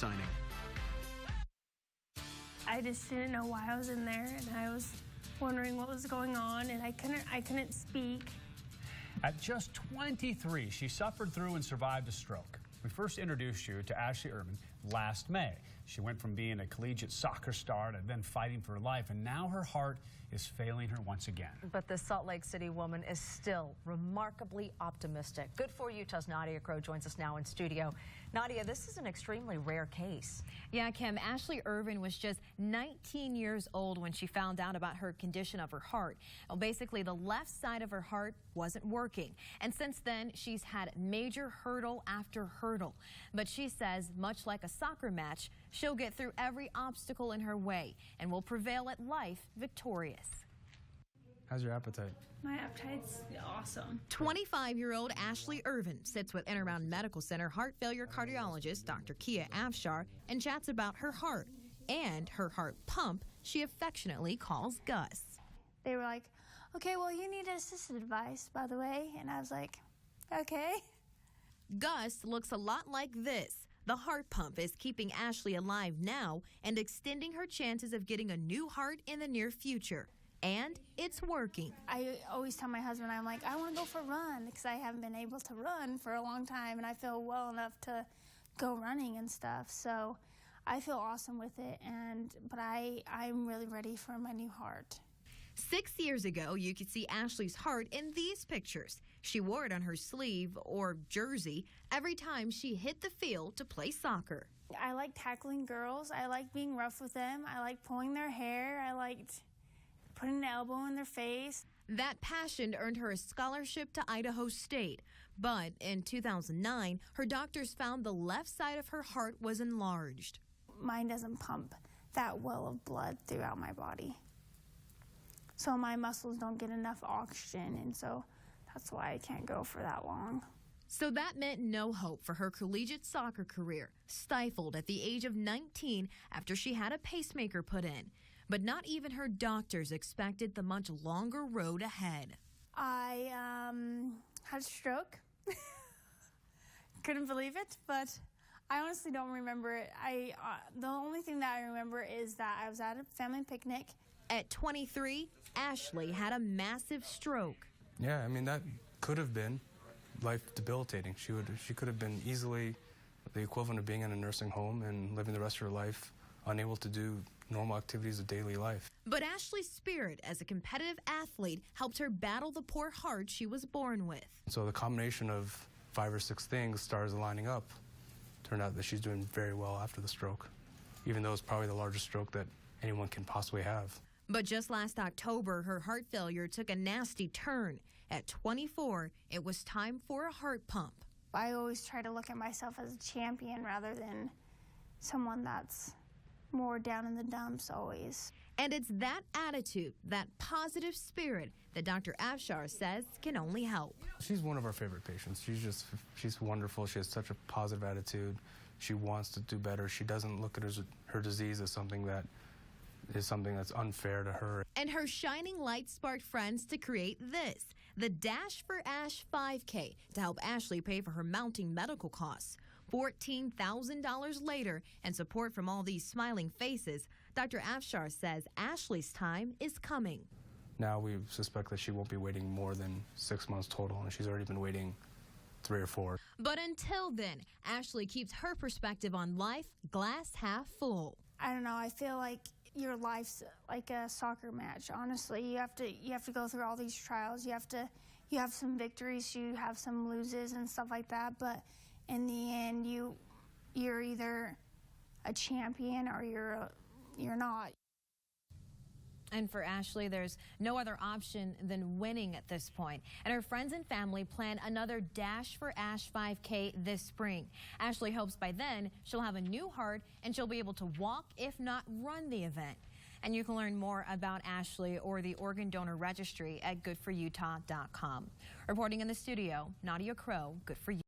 dining. I just didn't know why I was in there, and I was wondering what was going on, and I couldn't speak. At just 23, she suffered through and survived a stroke. We first introduced you to Ashley Irvin last May. She went from being a collegiate soccer star to then fighting for her life, and now her heart is failing her once again. But the Salt Lake City woman is still remarkably optimistic. Good for Utah's Nadia Crow joins us now in studio. Nadia, this is an extremely rare case. Yeah, Kim, Ashley Irvin was just 19 years old when she found out about her condition of her heart. Well, basically, the left side of her heart wasn't working. And since then, she's had major hurdle after hurdle. But she says, much like a soccer match, she'll get through every obstacle in her way and will prevail at life victorious. How's your appetite? My appetite's awesome. 25-year-old Ashley Irvin sits with Intermountain Medical Center heart failure cardiologist Dr. Afshar and chats about her heart and her heart pump she affectionately calls Gus. They were like, okay, well, you need an assisted device, by the way. And I was like, okay. Gus looks a lot like this. The heart pump is keeping Ashley alive now and extending her chances of getting a new heart in the near future. And it's working. I always tell my husband, I'm like, I want to go for a run because I haven't been able to run for a long time, and I feel well enough to go running and stuff. So I feel awesome with it, but I'm really ready for my new heart. 6 years ago, you could see Ashley's heart in these pictures. She wore it on her sleeve or jersey every time she hit the field to play soccer. I like tackling girls. I like being rough with them. I like pulling their hair. I liked putting an elbow in their face. That passion earned her a scholarship to Idaho State. But in 2009, her doctors found the left side of her heart was enlarged. Mine doesn't pump that well of blood throughout my body. So my muscles don't get enough oxygen, and so that's why I can't go for that long. So that meant no hope for her collegiate soccer career, stifled at the age of 19 after she had a pacemaker put in. But not even her doctors expected the much longer road ahead. I had a stroke. Couldn't believe it, but I honestly don't remember it. The only thing that I remember is that I was at a family picnic. At 23, Ashley had a massive stroke. Yeah, I mean, that could have been life debilitating. She could have been easily the equivalent of being in a nursing home and living the rest of her life unable to do normal activities of daily life. But Ashley's spirit as a competitive athlete helped her battle the poor heart she was born with. So the combination of 5 or 6 things, stars aligning up, turned out that she's doing very well after the stroke, even though it's probably the largest stroke that anyone can possibly have. But just last October, her heart failure took a nasty turn. At 24, it was time for a heart pump. I always try to look at myself as a champion rather than someone that's more down in the dumps always. And it's that attitude, that positive spirit, that Dr. Afshar says can only help. She's one of our favorite patients. She's wonderful. She has such a positive attitude. She wants to do better. She doesn't look at her disease as something that's unfair to her. And her shining light sparked friends to create this, the Dash for Ash 5K, to help Ashley pay for her mounting medical costs. $14,000 later, and support from all these smiling faces, Dr. Afshar says Ashley's time is coming. Now we suspect that she won't be waiting more than 6 months total, and she's already been waiting 3 or 4. But until then, Ashley keeps her perspective on life glass half full. I don't know, I feel like your life's like a soccer match. Honestly, you have to go through all these trials. You have some victories, you have some loses and stuff like that, but in the end, you're either a champion or you're not. And for Ashley, there's no other option than winning at this point. And her friends and family plan another Dash for Ash 5K this spring. Ashley hopes by then she'll have a new heart and she'll be able to walk, if not run the event. And you can learn more about Ashley or the Organ Donor Registry at goodforutah.com. Reporting in the studio, Nadia Crow, Good for You.